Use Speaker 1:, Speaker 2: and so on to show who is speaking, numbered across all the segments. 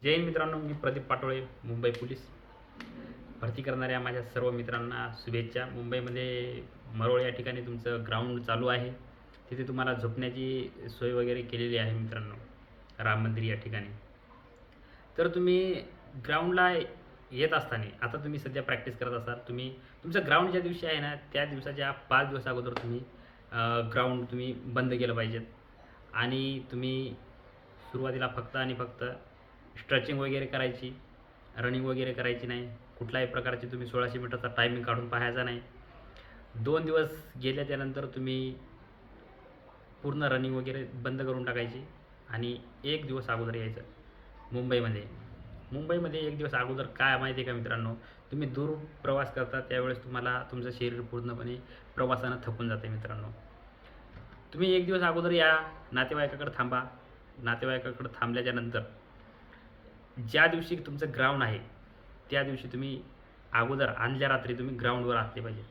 Speaker 1: जय हिंद मित्रांनो, मी प्रदीप पाटोळे, मुंबई पोलीस. भरती करणाऱ्या माझ्या सर्व मित्रांना शुभेच्छा. मुंबईमध्ये मरोळ या ठिकाणी तुमचं ग्राउंड चालू आहे. तिथे तुम्हाला झोपण्याची सोय वगैरे केलेली आहे मित्रांनो, राम मंदिर या ठिकाणी. तर तुम्ही ग्राउंडला येत असताना आता तुम्ही सध्या प्रॅक्टिस करत असाल. तुम्ही तुमचं ग्राउंड ज्या दिवशी आहे ना, त्या दिवसाच्या 5 दिवस अगोदर तुम्ही ग्राउंड तुम्ही बंद केलं पाहिजेत. आणि तुम्ही सुरुवातीला फक्त आणि फक्त स्ट्रेचिंग वगैरे करायची, रनिंग वगैरे करायची नाही. कुठल्याही प्रकारची तुम्ही 1600 मीटरचा टायमिंग काढून पाहायचा नाही. 2 दिवस गेल्याच्यानंतर तुम्ही पूर्ण रनिंग वगैरे बंद करून टाकायची आणि 1 दिवस अगोदर यायचं. मुंबईमध्ये 1 दिवस अगोदर काय माहिती आहे का मित्रांनो, तुम्ही दूर प्रवास करता त्यावेळेस तुम्हाला तुमचं शरीर पूर्णपणे प्रवासानं थकून जाते मित्रांनो. तुम्ही 1 दिवस अगोदर या, नातेवाईकाकडे थांबा. नातेवाईकाकडे थांबल्याच्यानंतर ज्या दिवशी तुमचं ग्राउंड आहे त्या दिवशी तुम्ही अगोदर आदल्या रात्री तुम्ही ग्राउंडवर असले पाहिजे.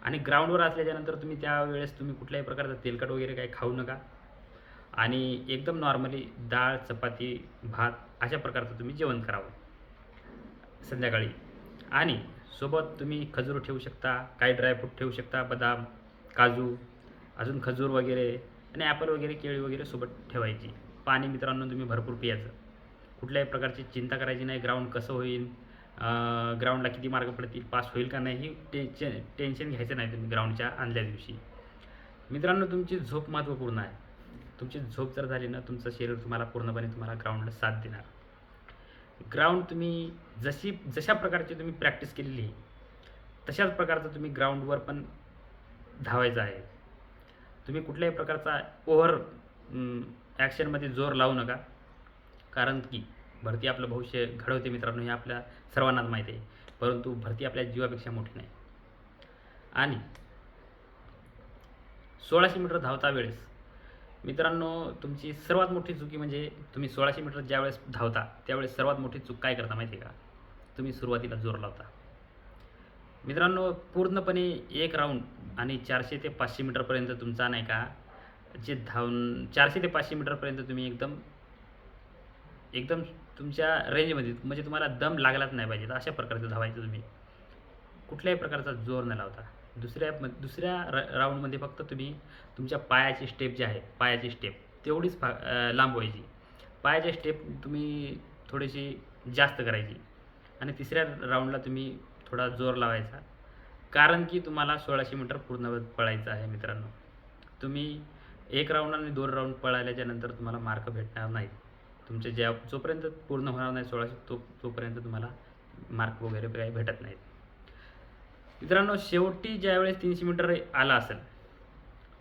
Speaker 1: आणि ग्राउंडवर असल्याच्यानंतर तुम्ही त्यावेळेस तुम्ही कुठल्याही प्रकारचं तेलकट वगैरे काही खाऊ नका. आणि एकदम नॉर्मली डाळ, चपाती, भात अशा प्रकारचं तुम्ही जेवण करावं संध्याकाळी. आणि सोबत तुम्ही खजूर ठेवू शकता, काही ड्रायफ्रूट ठेवू शकता, बदाम, काजू, अजून खजूर वगैरे आणि ॲपल वगैरे, केळी वगैरे सोबत ठेवायची. पाणी मित्रांनो तुम्ही भरपूर पियाचं. कुठल्याही प्रकारची चिंता करायची नाही. ग्राउंड कसं होईल, ग्राउंडला किती मार्क पडतील, पास होईल का नाही, ही टेन्शन घ्यायचं नाही तुम्ही ग्राउंडच्या आदल्या दिवशी. मित्रांनो तुमची झोप महत्त्वपूर्ण आहे. तुमची झोप जर झाली ना, तुमचं शरीर तुम्हाला पूर्णपणे तुम्हाला ग्राउंडला साथ देणार. ग्राउंड तुम्ही जशा प्रकारची तुम्ही प्रॅक्टिस केलेली आहे तशाच प्रकारचं तुम्ही ग्राउंडवर पण धावायचं आहे. तुम्ही कुठल्याही प्रकारचा ओव्हर ॲक्शनमध्ये जोर लावू नका. कारण की भरती आपलं भविष्य घडवते मित्रांनो, हे आपल्या सर्वांनाच माहिती आहे. परंतु भरती आपल्या जीवापेक्षा मोठी नाही. आणि 1600 मीटर धावता वेळेस मित्रांनो तुमची सर्वात मोठी चुकी म्हणजे तुम्ही 1600 मीटर ज्यावेळेस धावता त्यावेळेस सर्वात मोठी चूक काय करता माहिती आहे का? तुम्ही सुरुवातीला जोर लावता मित्रांनो. पूर्णपणे एक राऊंड आणि 400 ते 500 मीटरपर्यंत तुमचा नाही का, जे 400 ते 500 मीटरपर्यंत तुम्ही एकदम एकदम तुमच्या रेंजमध्ये, म्हणजे तुम्हाला दम लागलाच नाही पाहिजे अशा प्रकारचं धावायचं तुम्ही. कुठल्याही प्रकारचा जोर न लावता दुसऱ्या राऊंडमध्ये फक्त तुम्ही तुमच्या पायाची स्टेप जी आहे, पायाची स्टेप तेवढीच लांब व्हायची. पायाची स्टेप तुम्ही थोडीशी जास्त करायची. आणि तिसऱ्या राऊंडला तुम्ही थोडा जोर लावायचा. कारण की तुम्हाला 1600 मीटर पूर्ण पळायचं आहे मित्रांनो. तुम्ही 1 राऊंड आणि 2 राऊंड पळाल्याच्यानंतर तुम्हाला मार्क भेटणार नाहीत. तुमचे जोपर्यंत पूर्ण होणार नाही 1600 तोपर्यंत तुम्हाला मार्क वगैरे काही भेटत नाहीत मित्रांनो. शेवटी ज्यावेळेस 300 मीटर आला असेल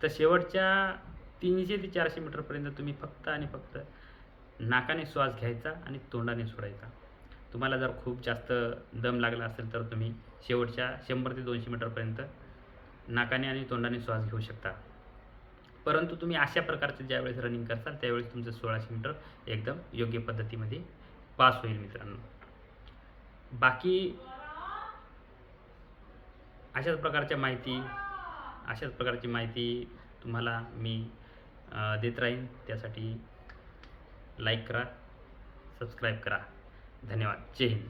Speaker 1: तर शेवटच्या 300 ते 400 मीटरपर्यंत तुम्ही फक्त आणि फक्त नाकाने श्वास घ्यायचा आणि तोंडाने सोडायचा. तुम्हाला जर खूप जास्त दम लागला असेल तर तुम्ही शेवटच्या 100 ते 200 मीटरपर्यंत नाकाने आणि तोंडाने श्वास घेऊ शकता. परंतु तुम्ही अशा प्रकारचं ज्यावेळेस रनिंग करताल त्यावेळेस तुमचं 1600 मीटर एकदम योग्य पद्धतीमध्ये पास होईल मित्रांनो. बाकी अशाच प्रकारची माहिती तुम्हाला मी देत राहीन. त्यासाठी लाईक करा, सबस्क्राईब करा. धन्यवाद. जय हिंद.